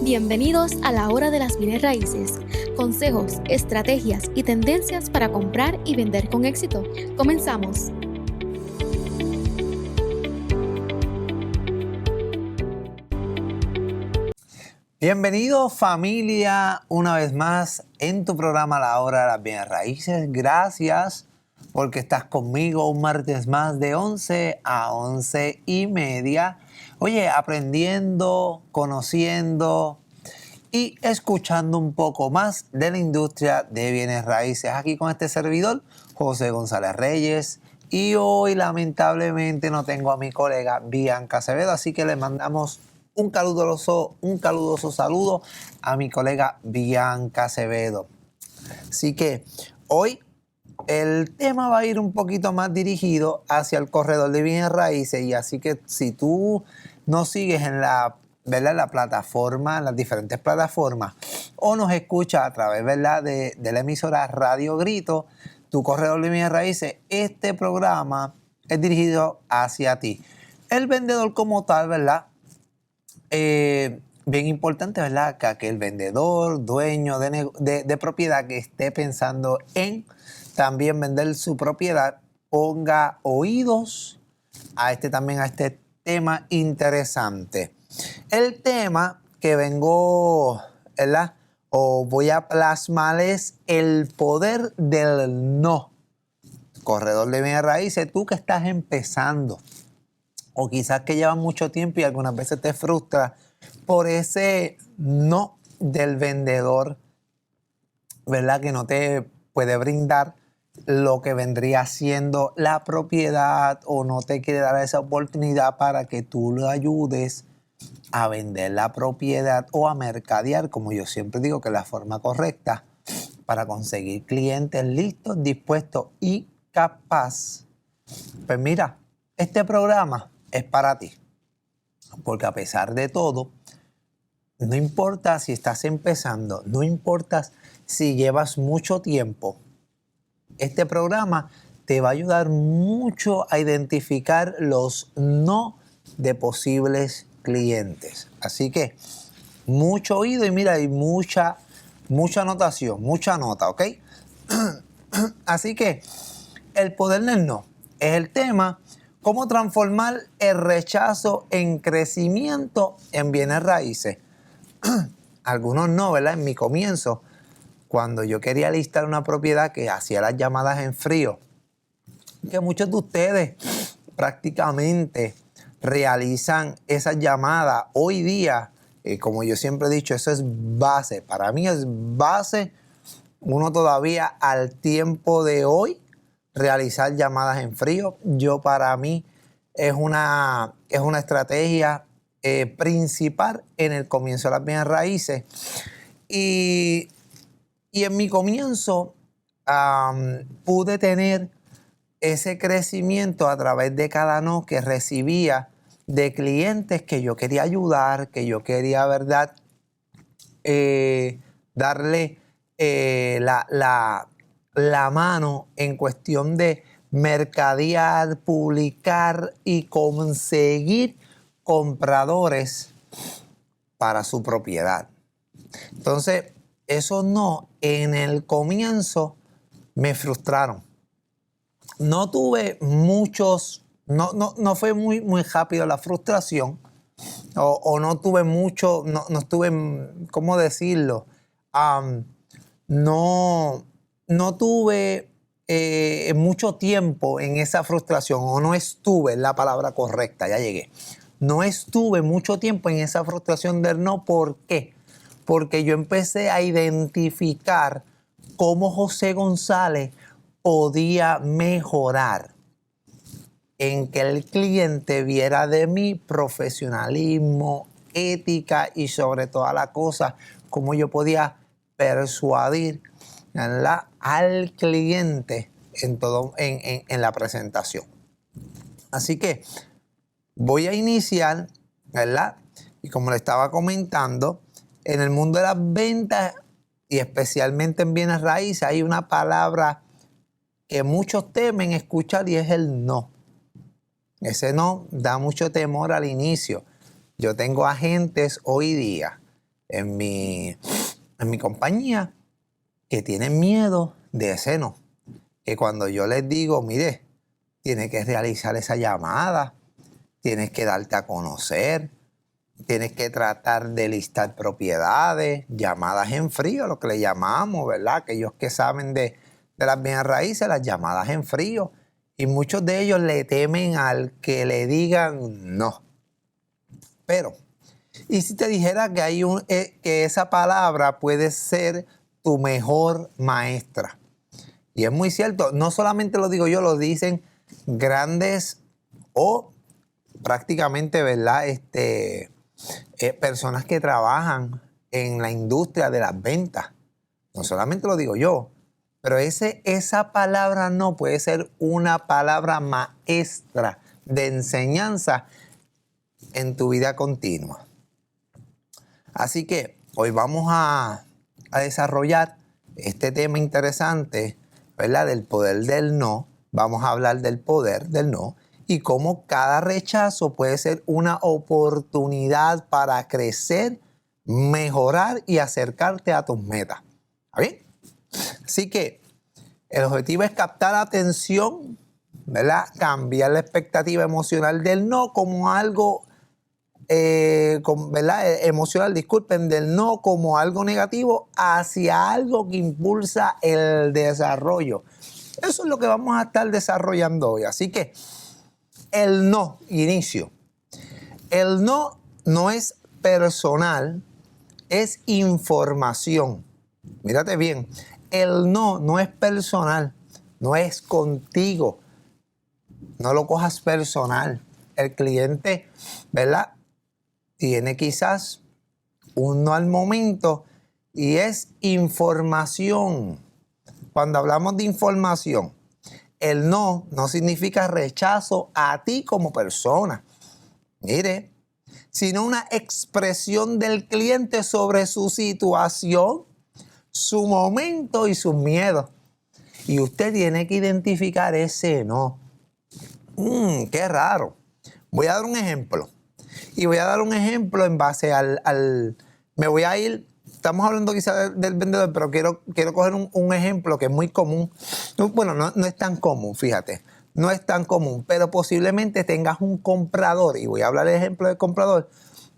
Bienvenidos a la hora de las bienes raíces. Consejos, estrategias y tendencias para comprar y vender con éxito. Comenzamos. Bienvenido familia, una vez más en tu programa La Hora de las Bienes Raíces. Gracias porque estás conmigo un martes más de 11 a 11:30. Oye, aprendiendo, conociendo y escuchando un poco más de la industria de bienes raíces. Aquí con este servidor, José González Reyes. Y hoy lamentablemente no tengo a mi colega Bianca Acevedo, así que le mandamos un caluroso saludo a mi colega Bianca Acevedo. Así que hoy el tema va a ir un poquito más dirigido hacia el corredor de bienes raíces, y así que si tú nos sigues en la plataforma, en las diferentes plataformas, o nos escuchas a través, ¿verdad?, de la emisora Radio Grito, tu corredor de bienes raíces, este programa es dirigido hacia ti. El vendedor como tal, ¿verdad? Bien importante, ¿verdad?, que el vendedor, dueño de propiedad que esté pensando en también vender su propiedad, ponga oídos a este tema interesante. El tema que vengo, ¿verdad?, o voy a plasmar es el poder del no. Corredor de bienes raíces, tú que estás empezando, o quizás que llevas mucho tiempo y algunas veces te frustra por ese no del vendedor, ¿verdad?, que no te puede brindar lo que vendría siendo la propiedad, o no te quiere dar esa oportunidad para que tú lo ayudes a vender la propiedad o a mercadear, como yo siempre digo, que es la forma correcta para conseguir clientes listos, dispuestos y capaz. Pues mira, este programa es para ti, porque a pesar de todo, no importa si estás empezando, no importa si llevas mucho tiempo, este programa te va a ayudar mucho a identificar los no de posibles clientes. Así que mucho oído y mira, hay mucha anotación, mucha nota, ¿ok? Así que el poder del no es el tema. ¿Cómo transformar el rechazo en crecimiento en bienes raíces? Algunos no, ¿verdad? En mi comienzo, cuando yo quería listar una propiedad, que hacía las llamadas en frío, que muchos de ustedes prácticamente realizan esas llamadas hoy día, como yo siempre he dicho, eso es base. Para mí es base, uno todavía al tiempo de hoy, realizar llamadas en frío. Para mí es una estrategia principal en el comienzo de las bienes raíces. Y en mi comienzo pude tener ese crecimiento a través de cada no que recibía de clientes que yo quería ayudar, que yo quería, ¿verdad?, darle la mano en cuestión de mercadear, publicar y conseguir compradores para su propiedad. Entonces, esos no, en el comienzo me frustraron. No tuve muchos, no fue muy rápido la frustración, o no tuve mucho, no estuve, ¿cómo decirlo? No tuve mucho tiempo en esa frustración, o no estuve, la palabra correcta, ya llegué. No estuve mucho tiempo en esa frustración del no. ¿Por qué? Porque yo empecé a identificar cómo José González podía mejorar en que el cliente viera de mí profesionalismo, ética y sobre todas las cosas, cómo yo podía persuadir al cliente en la presentación. Así que voy a iniciar, ¿verdad? Y como le estaba comentando, en el mundo de las ventas y especialmente en bienes raíces hay una palabra que muchos temen escuchar, y es el no. Ese no da mucho temor al inicio. Yo tengo agentes hoy día en mi compañía que tienen miedo de ese no. Que cuando yo les digo, mire, tienes que realizar esa llamada, tienes que darte a conocer, tienes que tratar de listar propiedades, llamadas en frío, lo que le llamamos, ¿verdad? Aquellos que saben de las bienes raíces, las llamadas en frío. Y muchos de ellos le temen al que le digan no. Pero, ¿y si te dijera que que esa palabra puede ser tu mejor maestra? Y es muy cierto, no solamente lo digo yo, lo dicen grandes o prácticamente, ¿verdad? Personas que trabajan en la industria de las ventas. No solamente lo digo yo, pero esa palabra no puede ser una palabra maestra de enseñanza en tu vida continua. Así que hoy vamos a desarrollar este tema interesante, ¿verdad? Del poder del no. Vamos a hablar del poder del no y cómo cada rechazo puede ser una oportunidad para crecer, mejorar y acercarte a tus metas. ¿Está bien? Así que el objetivo es captar atención, ¿verdad? Cambiar la expectativa emocional del no como algo, ¿verdad? Emocional, disculpen, del no como algo negativo hacia algo que impulsa el desarrollo. Eso es lo que vamos a estar desarrollando hoy. Así que el no, inicio. El no no es personal, es información. Mírate bien, el no no es personal, no es contigo. No lo cojas personal. El cliente, ¿verdad? Tiene quizás un no al momento y es información. Cuando hablamos de información, el no significa rechazo a ti como persona. Mire, sino una expresión del cliente sobre su situación, su momento y sus miedos. Y usted tiene que identificar ese no. Qué raro. Voy a dar un ejemplo. Y voy a dar un ejemplo en base me voy a ir, estamos hablando quizás del vendedor, pero quiero coger un ejemplo que es muy común. Bueno, no es tan común, fíjate. No es tan común, pero posiblemente tengas un comprador. Y voy a hablar del ejemplo del comprador.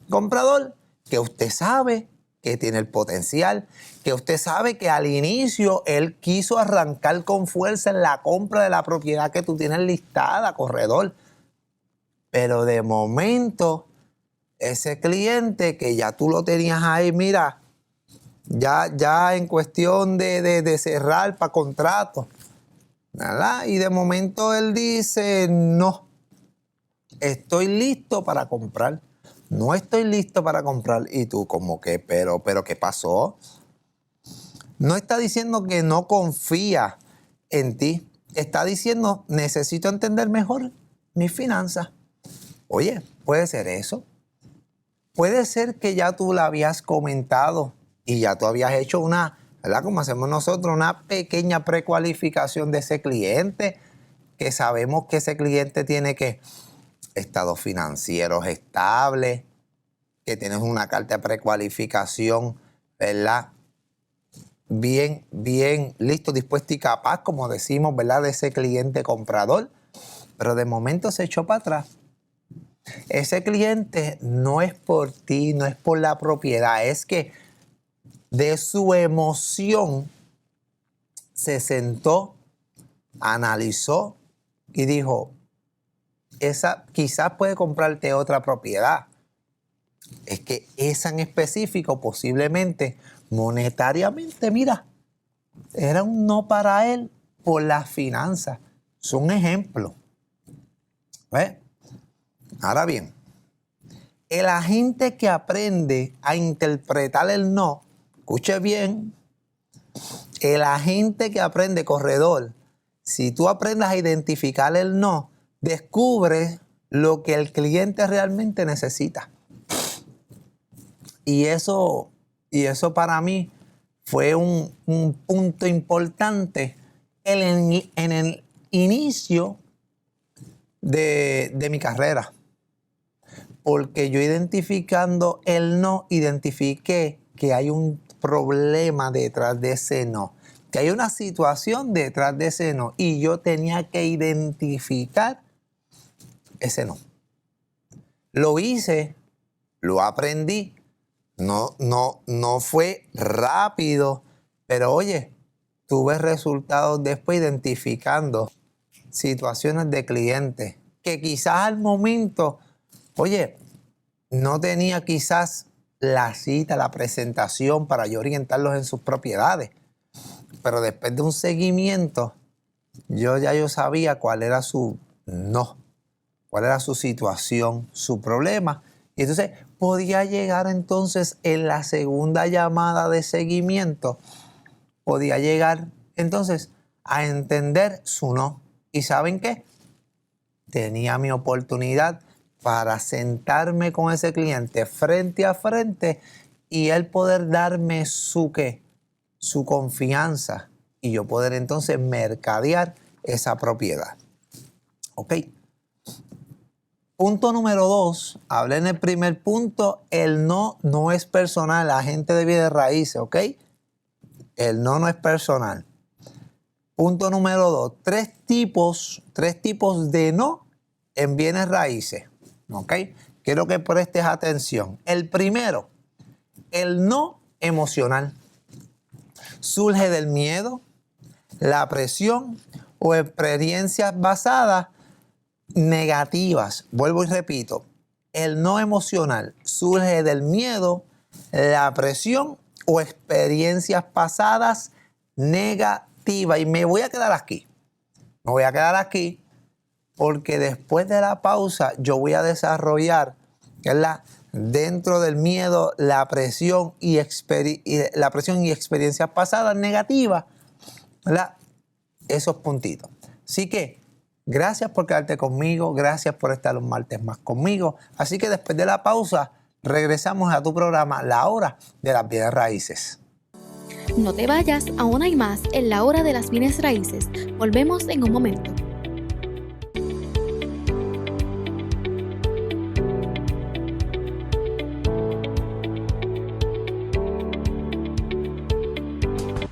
Comprador que usted sabe que tiene el potencial, que usted sabe que al inicio él quiso arrancar con fuerza en la compra de la propiedad que tú tienes listada, corredor. Pero de momento, ese cliente que ya tú lo tenías ahí, mira, ya en cuestión de cerrar para contrato, ¿verdad? Y de momento él dice, no, estoy listo para comprar. No estoy listo para comprar. Y tú como que, pero ¿qué pasó? No está diciendo que no confía en ti. Está diciendo, necesito entender mejor mis finanzas. Oye, puede ser eso. Puede ser que ya tú la habías comentado y ya tú habías hecho ¿verdad? Como hacemos nosotros, una pequeña precualificación de ese cliente, que sabemos que ese cliente tiene estados financieros estables, que tienes una carta de precualificación, ¿verdad? Bien listo, dispuesto y capaz, como decimos, ¿verdad? De ese cliente comprador. Pero de momento se echó para atrás. Ese cliente no es por ti, no es por la propiedad, es que de su emoción se sentó, analizó y dijo, esa quizás puede comprarte otra propiedad. Es que esa en específico posiblemente monetariamente, mira, era un no para él por las finanzas. Es un ejemplo. ¿Ves? Ahora bien, el agente que aprende a interpretar el no, escuche bien, el agente que aprende, corredor, si tú aprendes a identificar el no, descubres lo que el cliente realmente necesita. Y eso para mí fue un punto importante en el inicio de mi carrera. Porque yo identificando el no, identifiqué que hay un problema detrás de ese no, que hay una situación detrás de ese no, y yo tenía que identificar ese no. Lo hice, lo aprendí, no fue rápido, pero oye, tuve resultados después identificando situaciones de clientes que quizás al momento, oye, no tenía quizás la cita, la presentación para yo orientarlos en sus propiedades. Pero después de un seguimiento, yo sabía cuál era su no, cuál era su situación, su problema. Y entonces podía llegar entonces en la segunda llamada de seguimiento, podía llegar entonces a entender su no. ¿Y saben qué? Tenía mi oportunidad para sentarme con ese cliente frente a frente y él poder darme su confianza y yo poder entonces mercadear esa propiedad. ¿Ok? Punto número 2, hablé en el primer punto, el no es personal, agente de bienes raíces, ¿ok? El no es personal. Punto número 2, tres tipos de no en bienes raíces, ¿ok? Quiero que prestes atención. El primero, el no emocional. Surge del miedo, la presión o experiencias basadas negativas. Vuelvo y repito, el no emocional surge del miedo, la presión o experiencias pasadas negativas. Y me voy a quedar aquí. Me voy a quedar aquí porque después de la pausa yo voy a desarrollar, ¿verdad?, dentro del miedo, la presión y experiencias pasadas negativas, ¿verdad?, esos puntitos. Así que gracias por quedarte conmigo, gracias por estar un martes más conmigo. Así que después de la pausa regresamos a tu programa La Hora de las Bienes Raíces. No te vayas, aún hay más en La Hora de las Bienes Raíces. Volvemos en un momento.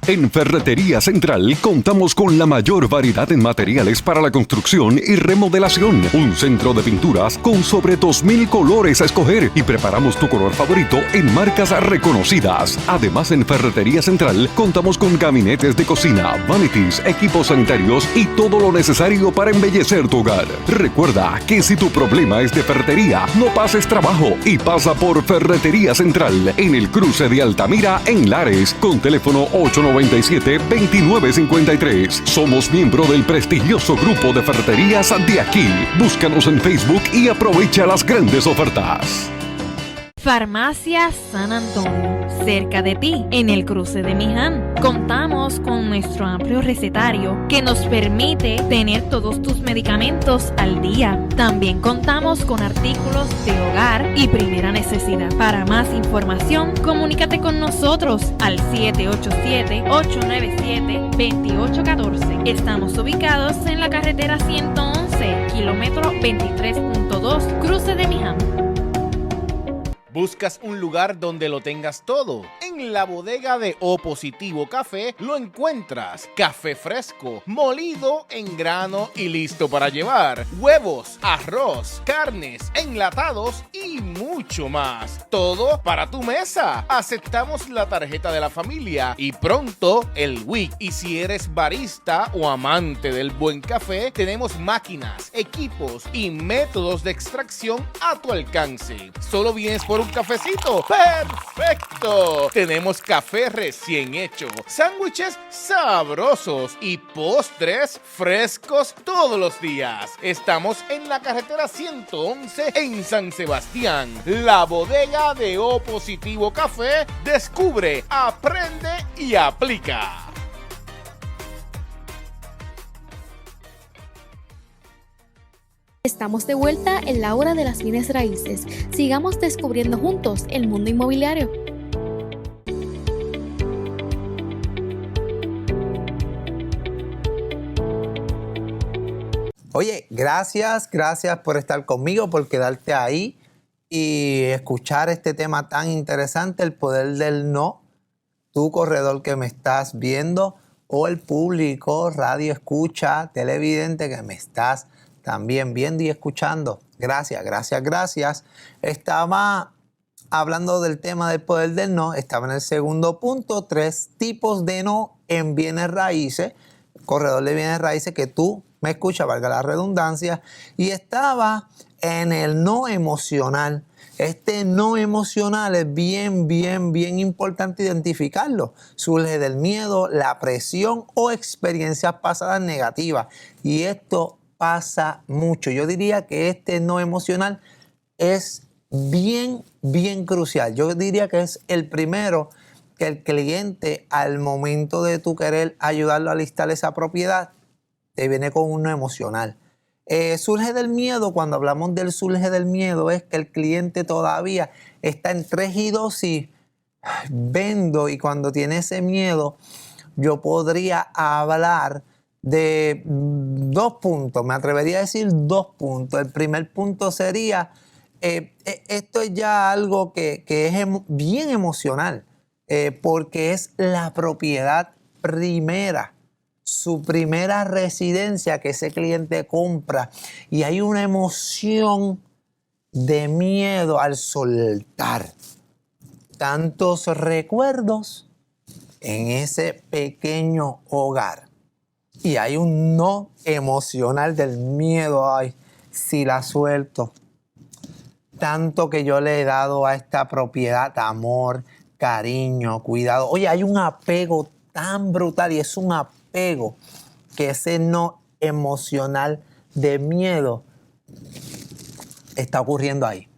En Ferretería Central contamos con la mayor variedad en materiales para la construcción y remodelación. Un centro de pinturas con sobre 2,000 colores a escoger y preparamos tu color favorito en marcas reconocidas. Además, en Ferretería Central contamos con gabinetes de cocina, vanities, equipos sanitarios y todo lo necesario para embellecer tu hogar. Recuerda que si tu problema es de ferretería, no pases trabajo y pasa por Ferretería Central en el cruce de Altamira en Lares con teléfono 897-2953. Somos miembro del prestigioso grupo de ferreterías de aquí. Búscanos en Facebook y aprovecha las grandes ofertas. Farmacia San Antonio, cerca de ti, en el cruce de Miján. Contamos con nuestro amplio recetario que nos permite tener todos tus medicamentos al día. También contamos con artículos de hogar y primera necesidad. Para más información, comunícate con nosotros al 787-897-2814. Estamos ubicados en la carretera 111, kilómetro 23.2, cruce de Miján. ¿Buscas un lugar donde lo tengas todo? En la bodega de O Positivo Café lo encuentras. Café fresco, molido en grano y listo para llevar. Huevos, arroz, carnes, enlatados y mucho más. Todo para tu mesa. Aceptamos la tarjeta de la familia y pronto el WIC. Y si eres barista o amante del buen café, tenemos máquinas, equipos y métodos de extracción a tu alcance. Solo vienes por un cafecito. ¡Perfecto! Tenemos café recién hecho, sándwiches sabrosos y postres frescos todos los días. Estamos en la carretera 111 en San Sebastián. La bodega de O Positivo Café. Descubre, aprende y aplica. Estamos de vuelta en La Hora de las Bienes Raíces. Sigamos descubriendo juntos el mundo inmobiliario. Oye, gracias por estar conmigo, por quedarte ahí y escuchar este tema tan interesante, el poder del no. Tu corredor que me estás viendo o el público, radio escucha, televidente que me estás también viendo y escuchando. Gracias, gracias, gracias. Estaba hablando del tema del poder del no. Estaba en el segundo punto, 3 tipos de no en bienes raíces. Corredor de bienes raíces que tú me escuchas, valga la redundancia. Y estaba en el no emocional. Este no emocional es bien importante identificarlo. Surge del miedo, la presión o experiencias pasadas negativas. Y esto pasa mucho. Yo diría que este no emocional es bien crucial. Yo diría que es el primero que el cliente, al momento de tú querer ayudarlo a listar esa propiedad, te viene con un no emocional. Surge del miedo. Cuando hablamos del surge del miedo, es que el cliente todavía está en 3 y 2 y vendo, y cuando tiene ese miedo, yo podría hablar de 2 puntos. Me atrevería a decir 2 puntos. El primer punto sería, esto es ya algo que es bien emocional, porque es la propiedad primera, su primera residencia que ese cliente compra, y hay una emoción de miedo al soltar tantos recuerdos en ese pequeño hogar. Y hay un no emocional del miedo. Ay, si la suelto, tanto que yo le he dado a esta propiedad amor, cariño, cuidado. Oye, hay un apego tan brutal, y es un apego que ese no emocional de miedo está ocurriendo ahí.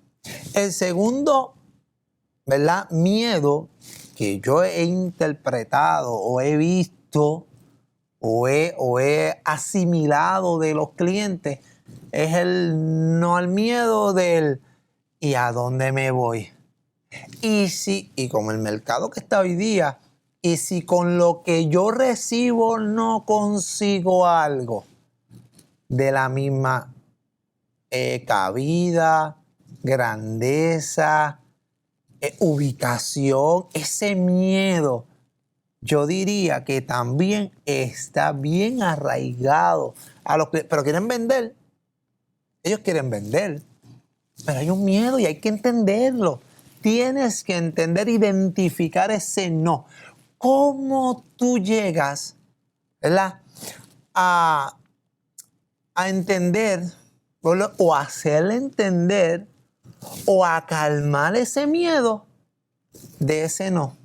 El segundo, ¿verdad?, miedo que yo he interpretado o he visto o he asimilado de los clientes es el no al miedo del ¿y a dónde me voy? Y como el mercado que está hoy día, y si con lo que yo recibo no consigo algo de la misma cabida, grandeza, ubicación, ese miedo, yo diría que también está bien arraigado a los clientes. Pero quieren vender, ellos quieren vender, pero hay un miedo y hay que entenderlo. Tienes que entender, identificar ese no. ¿Cómo tú llegas, ¿verdad?, a entender o hacerle entender o a calmar ese miedo de ese no?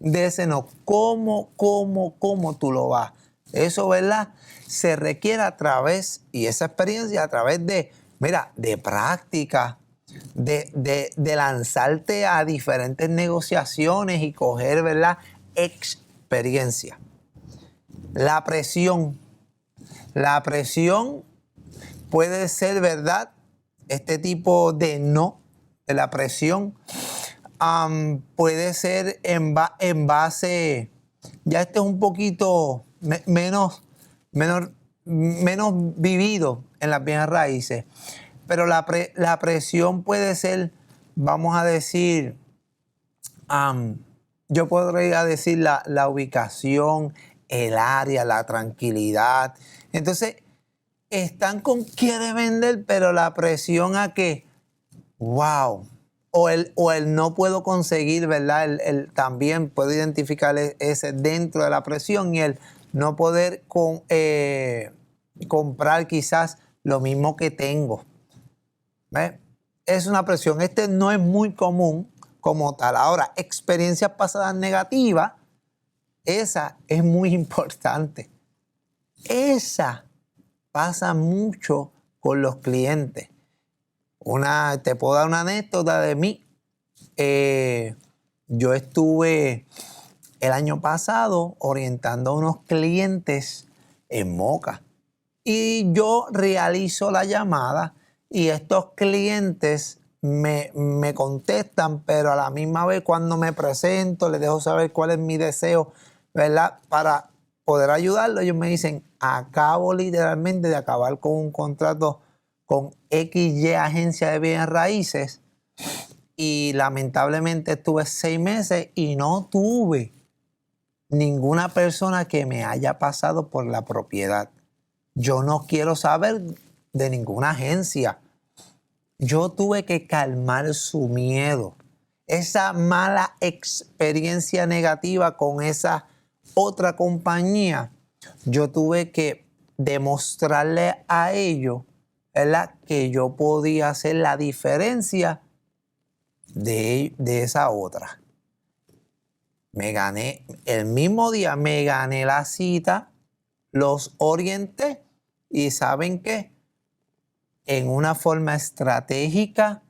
De ese no. ¿Cómo tú lo vas? Eso, ¿verdad?, se requiere a través, y esa experiencia a través de, mira, de práctica, de lanzarte a diferentes negociaciones y coger, ¿verdad?, experiencia. La presión puede ser, ¿verdad?, este tipo de no, de la presión, puede ser en base, ya este es un poquito menos vivido en las bienes raíces, pero la presión puede ser, vamos a decir, yo podría decir la ubicación, el área, la tranquilidad. Entonces, están con quiere vender, pero la presión a que, wow, o el no puedo conseguir, ¿verdad? El también puedo identificar ese dentro de la presión, y el no poder comprar quizás lo mismo que tengo. ¿Ves? Es una presión. Este no es muy común como tal. Ahora, experiencias pasadas negativas, esa es muy importante. Esa pasa mucho con los clientes. Te puedo dar una anécdota de mí. Yo estuve el año pasado orientando a unos clientes en Moca, y yo realizo la llamada y estos clientes me contestan, pero a la misma vez cuando me presento les dejo saber cuál es mi deseo, ¿verdad?, para poder ayudarlo. Ellos me dicen, acabo literalmente de acabar con un contrato con XY agencia de bienes raíces, y lamentablemente estuve 6 meses y no tuve ninguna persona que me haya pasado por la propiedad. Yo no quiero saber de ninguna agencia. Yo tuve que calmar su miedo. Esa mala experiencia negativa con esa otra compañía, yo tuve que demostrarle a ellos, ¿verdad?, que yo podía hacer la diferencia de esa otra. Me gané, el mismo día me gané la cita, los orienté y ¿saben qué? En una forma estratégica,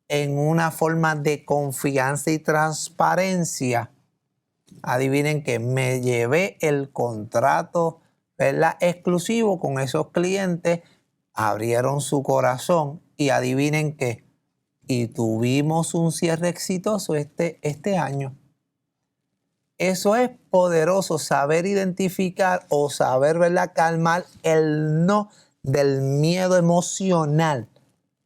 en una forma de confianza y transparencia, adivinen que me llevé el contrato, ¿verdad?, exclusivo con esos clientes, abrieron su corazón y adivinen qué, y tuvimos un cierre exitoso este año. Eso es poderoso, saber identificar o saber, ¿verdad?, calmar el no del miedo emocional,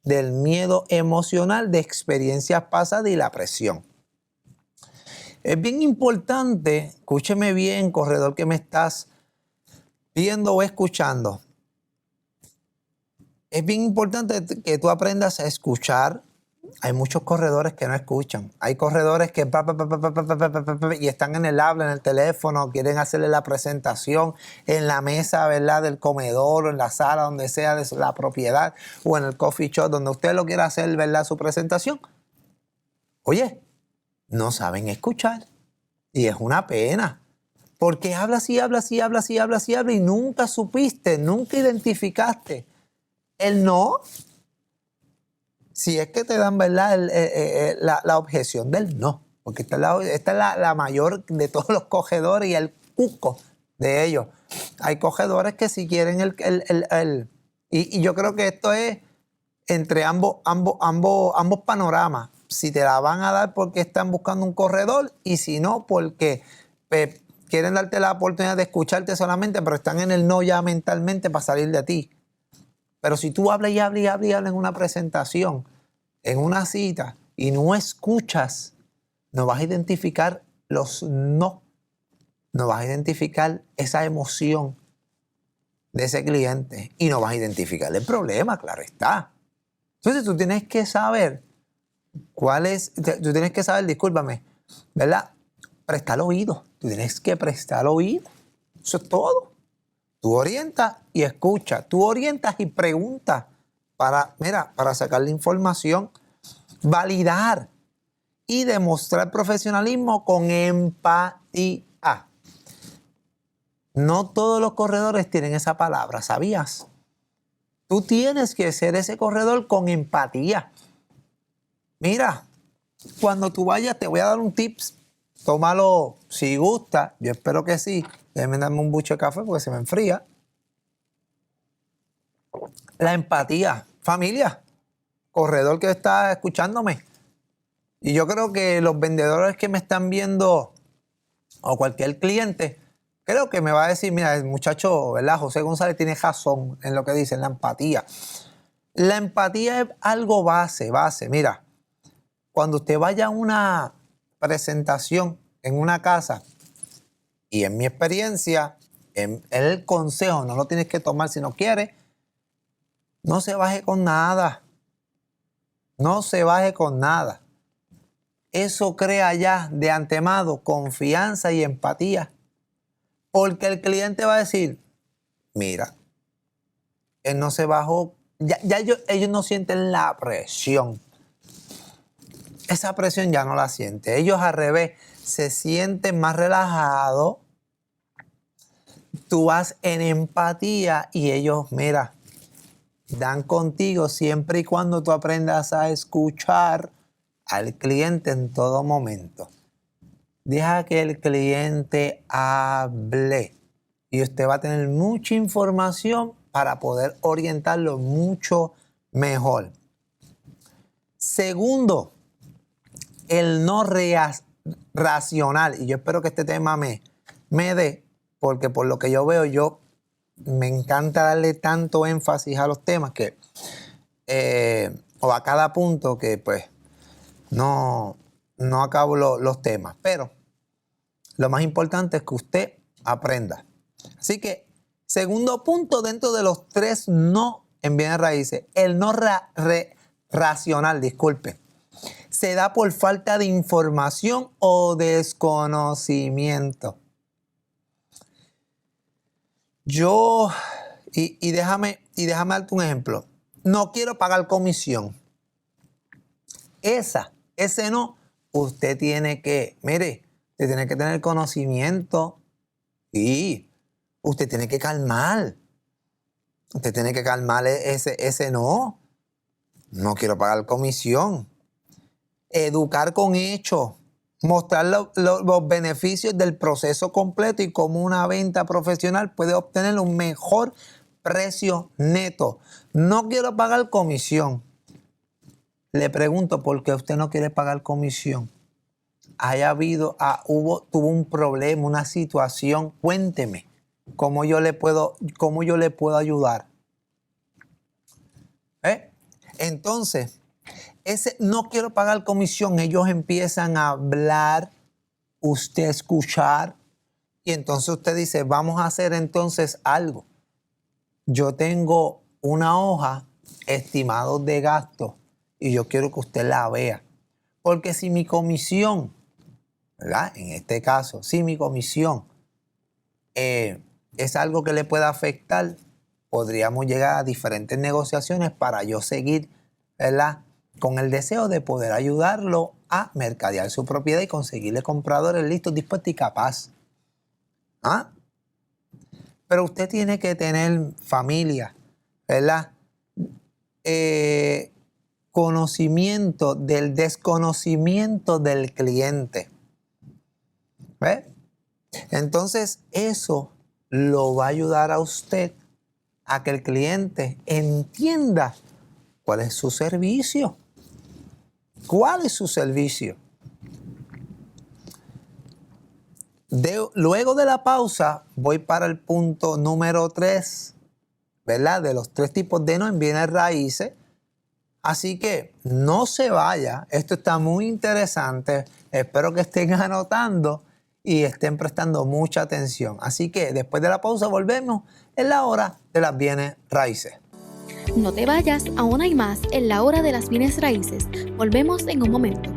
de experiencias pasadas y la presión. Es bien importante, escúcheme bien, corredor que me estás viendo o escuchando. Es bien importante que tú aprendas a escuchar. Hay muchos corredores que no escuchan. Hay corredores que y están en el habla, en el teléfono, quieren hacerle la presentación en la mesa, ¿verdad?, del comedor o en la sala, donde sea de la propiedad, o en el coffee shop, donde usted lo quiera hacer, ¿verdad?, su presentación. Oye, no saben escuchar. Y es una pena. Porque hablas y hablas y hablas y hablas y hablas y nunca supiste, nunca identificaste el no. Si es que te dan, ¿verdad?, la objeción del no. Porque esta es la mayor de todos los cogedores y el cuco de ellos. Hay cogedores que si quieren y yo creo que esto es entre ambos panoramas. Si te la van a dar porque están buscando un corredor y si no porque quieren darte la oportunidad de escucharte solamente, pero están en el no ya mentalmente para salir de ti. Pero si tú hablas y hablas y hablas y hablas en una presentación, en una cita, y no escuchas, no vas a identificar los no. No vas a identificar esa emoción de ese cliente y no vas a identificar el problema, claro está. Entonces tú tienes que saber discúlpame, ¿verdad?, prestar oído. Tú tienes que prestar oído. Eso es todo. Tú orientas y escuchas. Tú orientas y preguntas para sacar la información, validar y demostrar profesionalismo con empatía. No todos los corredores tienen esa palabra, ¿sabías? Tú tienes que ser ese corredor con empatía. Mira, cuando tú vayas, te voy a dar un tips. Tómalo si gusta. Yo espero que sí. Déjame darme un buche de café porque se me enfría. La empatía. Familia, corredor que está escuchándome. Y yo creo que los vendedores que me están viendo o cualquier cliente, creo que me va a decir, mira, el muchacho, ¿verdad?, José González tiene razón en lo que dice, en la empatía. La empatía es algo base. Mira, cuando usted vaya a una presentación en una casa, y en mi experiencia, el consejo, no lo tienes que tomar si no quieres, no se baje con nada. No se baje con nada. Eso crea ya de antemano confianza y empatía. Porque el cliente va a decir, mira, él no se bajó, ellos no sienten la presión. Esa presión ya no la sienten. Ellos al revés, se sienten más relajados. Tú vas en empatía y ellos, mira, dan contigo siempre y cuando tú aprendas a escuchar al cliente en todo momento. Deja que el cliente hable y usted va a tener mucha información para poder orientarlo mucho mejor. Segundo, el no racional. Y yo espero que este tema me dé, porque por lo que yo veo, me encanta darle tanto énfasis a los temas o a cada punto que pues no acabo los temas, pero lo más importante es que usted aprenda. Así que, segundo punto dentro de los 3 no en bienes raíces, el no racional, disculpe, se da por falta de información o desconocimiento. Déjame darte un ejemplo. No quiero pagar comisión. Ese no, usted tiene que tener conocimiento y usted tiene que calmar. Usted tiene que calmar ese no. No quiero pagar comisión. Educar con hechos. Mostrar los beneficios del proceso completo y cómo una venta profesional puede obtener un mejor precio neto. No quiero pagar comisión. Le pregunto, ¿por qué usted no quiere pagar comisión? Tuvo un problema, una situación. Cuénteme cómo yo le puedo ayudar. Entonces, ese no quiero pagar comisión, ellos empiezan a hablar, usted escuchar, y entonces usted dice, vamos a hacer entonces algo. Yo tengo una hoja estimados de gastos y yo quiero que usted la vea. Porque si mi comisión, ¿verdad? En este caso, si mi comisión es algo que le pueda afectar, podríamos llegar a diferentes negociaciones para yo seguir, ¿verdad?, con el deseo de poder ayudarlo a mercadear su propiedad y conseguirle compradores listos, dispuestos y capaz. Pero usted tiene que tener familia, ¿verdad? Conocimiento del desconocimiento del cliente. ¿Ves? Entonces, eso lo va a ayudar a usted a que el cliente entienda cuál es su servicio. ¿Cuál es su servicio? Luego de la pausa, voy para el punto número 3, ¿verdad? De los 3 tipos de no en bienes raíces. Así que no se vaya. Esto está muy interesante. Espero que estén anotando y estén prestando mucha atención. Así que después de la pausa volvemos en la hora de las bienes raíces. No te vayas, aún hay más en la hora de las bienes raíces. Volvemos en un momento.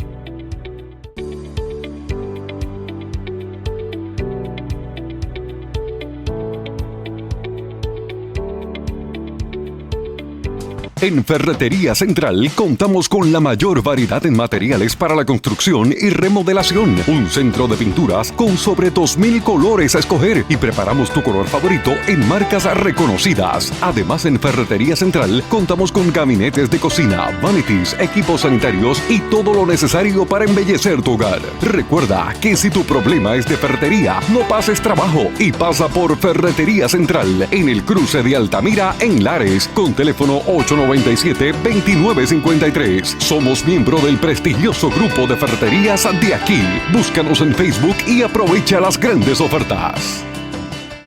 En Ferretería Central contamos con la mayor variedad en materiales para la construcción y remodelación. Un centro de pinturas con sobre 2,000 colores a escoger y preparamos tu color favorito en marcas reconocidas. Además, en Ferretería Central contamos con gabinetes de cocina, vanities, equipos sanitarios y todo lo necesario para embellecer tu hogar. Recuerda que si tu problema es de ferretería, no pases trabajo y pasa por Ferretería Central en el cruce de Altamira en Lares con teléfono 897-2953. Somos miembro del prestigioso grupo de ferreterías de aquí. Búscanos en Facebook y aprovecha las grandes ofertas.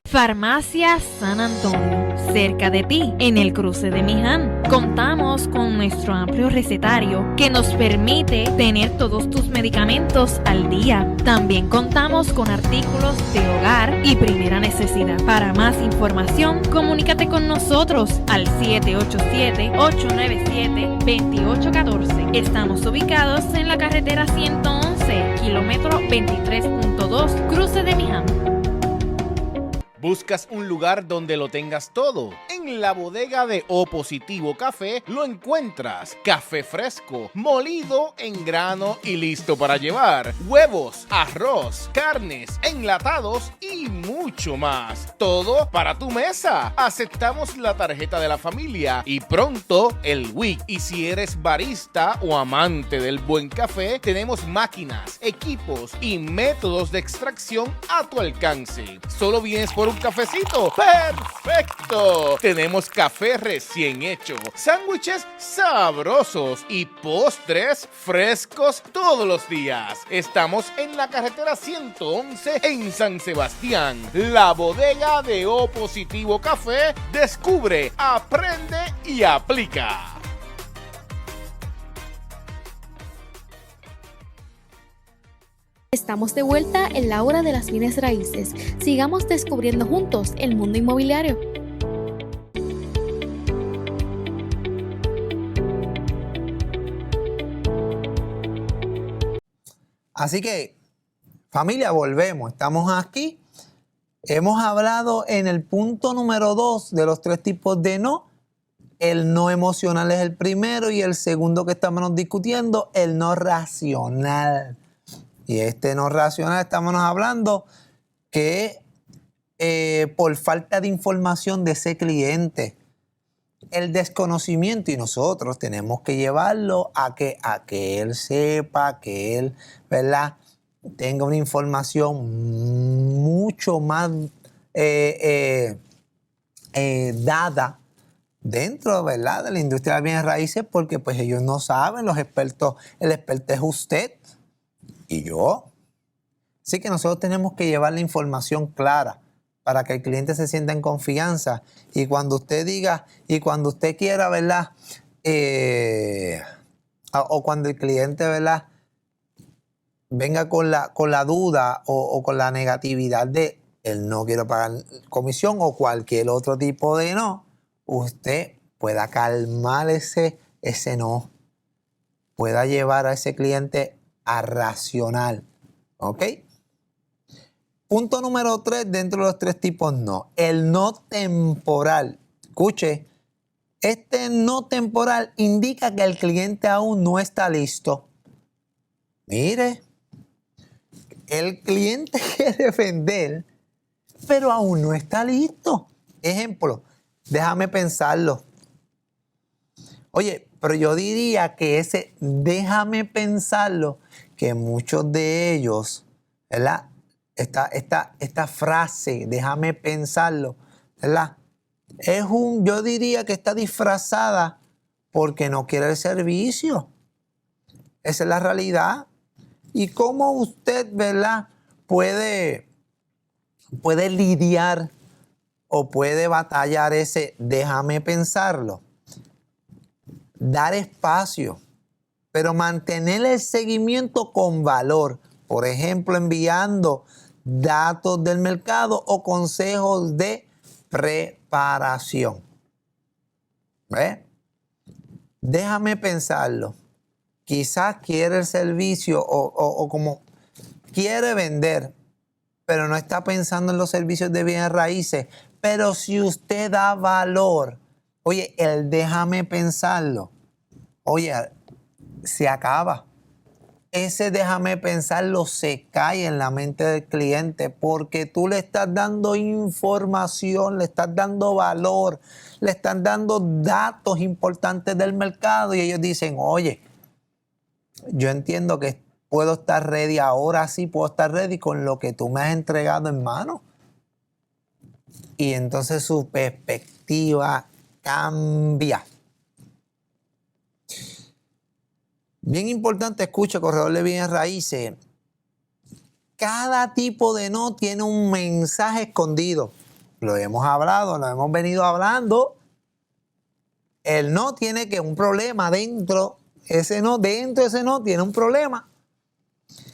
Farmacia San Antonio, cerca de ti, en el cruce de Miján. Contamos con nuestro amplio recetario que nos permite tener todos tus medicamentos al día. También contamos con artículos de hogar y primera necesidad. Para más información, comunícate con nosotros al 787-897-2814. Estamos ubicados en la carretera 111, kilómetro 23.2, cruce de Miján. ¿Buscas un lugar donde lo tengas todo? En la bodega de O Positivo Café lo encuentras. Café fresco, molido en grano y listo para llevar. Huevos, arroz, carnes, enlatados y mucho más. Todo para tu mesa. Aceptamos la tarjeta de la familia y pronto el WIC. Y si eres barista o amante del buen café, tenemos máquinas, equipos y métodos de extracción a tu alcance. Solo vienes por un cafecito. ¡Perfecto! Tenemos café recién hecho, sándwiches sabrosos y postres frescos todos los días. Estamos en la carretera 111 en San Sebastián. La bodega de O Positivo Café. Descubre, aprende y aplica. Estamos de vuelta en la hora de las bienes raíces. Sigamos descubriendo juntos el mundo inmobiliario. Así que, familia, volvemos. Estamos aquí. Hemos hablado en el punto número 2 de los 3 tipos de no. El no emocional es el primero y el segundo que estamos discutiendo, el no racional. Y este no racional estamos hablando que por falta de información de ese cliente, el desconocimiento, y nosotros tenemos que llevarlo a que él sepa, que él, ¿verdad?, tenga una información mucho más dada dentro, ¿verdad?, de la industria de bienes raíces, porque pues ellos no saben, los expertos, el experto es usted y yo. Así que nosotros tenemos que llevar la información clara para que el cliente se sienta en confianza. Y cuando usted diga, y cuando usted quiera, ¿verdad?, o cuando el cliente, ¿verdad?, venga con la duda o con la negatividad de él no quiero pagar comisión o cualquier otro tipo de no, usted pueda calmar ese no, pueda llevar a ese cliente a racional. ¿Ok? Punto número 3 dentro de los 3 tipos no. El no temporal. Escuche, este no temporal indica que el cliente aún no está listo. Mire, el cliente quiere vender, pero aún no está listo. Ejemplo, déjame pensarlo. Oye, pero yo diría que ese déjame pensarlo, que muchos de ellos, ¿verdad?, esta frase, déjame pensarlo, ¿verdad?, yo diría que está disfrazada porque no quiere el servicio. Esa es la realidad. Y cómo usted, ¿verdad?, puede lidiar o puede batallar ese déjame pensarlo. Dar espacio, pero mantener el seguimiento con valor. Por ejemplo, enviando datos del mercado o consejos de preparación. ¿Ves? Déjame pensarlo. Quizás quiere el servicio o como quiere vender, pero no está pensando en los servicios de bienes raíces. Pero si usted da valor, oye, el déjame pensarlo, oye, se acaba. Ese déjame pensarlo se cae en la mente del cliente porque tú le estás dando información, le estás dando valor, le estás dando datos importantes del mercado y ellos dicen, oye, yo entiendo que puedo estar ready ahora, sí puedo estar ready con lo que tú me has entregado en mano. Y entonces su perspectiva cambia. Bien importante, escucha, corredor de bienes raíces. Cada tipo de no tiene un mensaje escondido. Lo hemos hablado, lo hemos venido hablando. El no tiene que un problema dentro. Dentro de ese no tiene un problema.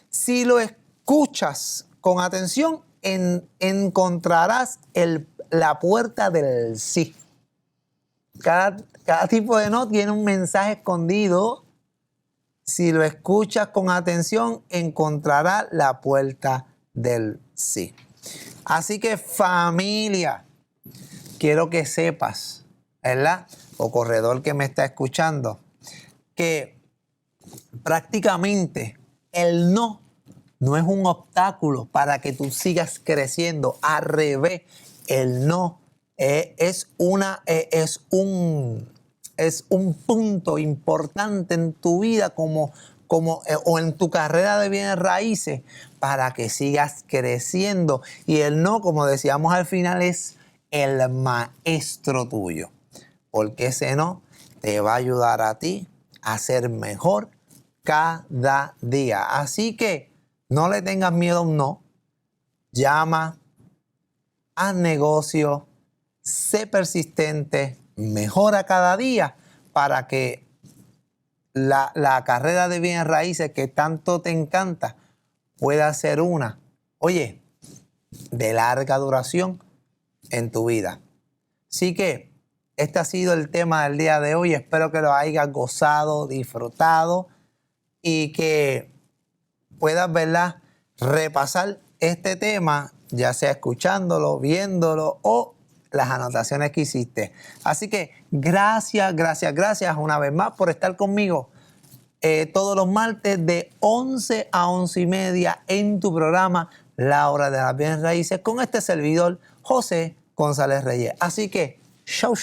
Si lo escuchas con atención, encontrarás la puerta del sí. Cada tipo de no tiene un mensaje escondido. Si lo escuchas con atención, encontrarás la puerta del sí. Así que, familia, quiero que sepas, ¿verdad?, o corredor que me está escuchando, que prácticamente el no es un obstáculo para que tú sigas creciendo. Al revés, el no es un punto importante en tu vida o en tu carrera de bienes raíces para que sigas creciendo. Y el no, como decíamos al final, es el maestro tuyo. Porque ese no te va a ayudar a ti a ser mejor cada día. Así que no le tengas miedo a un no. Llama, haz negocio, sé persistente, mejora cada día para que la carrera de bienes raíces que tanto te encanta pueda ser una, oye, de larga duración en tu vida. Así que este ha sido el tema del día de hoy. Espero que lo hayas gozado, disfrutado y que puedas, ¿verdad?, repasar este tema, ya sea escuchándolo, viéndolo o las anotaciones que hiciste. Así que gracias una vez más por estar conmigo todos los martes de 11 a 11:30 en tu programa La Hora de las Bienes Raíces con este servidor José González Reyes. Así que, chau.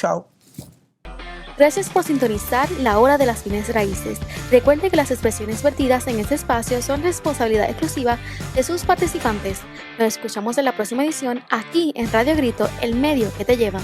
Gracias por sintonizar La Hora de las Bienes Raíces. Recuerde que las expresiones vertidas en este espacio son responsabilidad exclusiva de sus participantes. Nos escuchamos en la próxima edición aquí en Radio Grito, el medio que te lleva.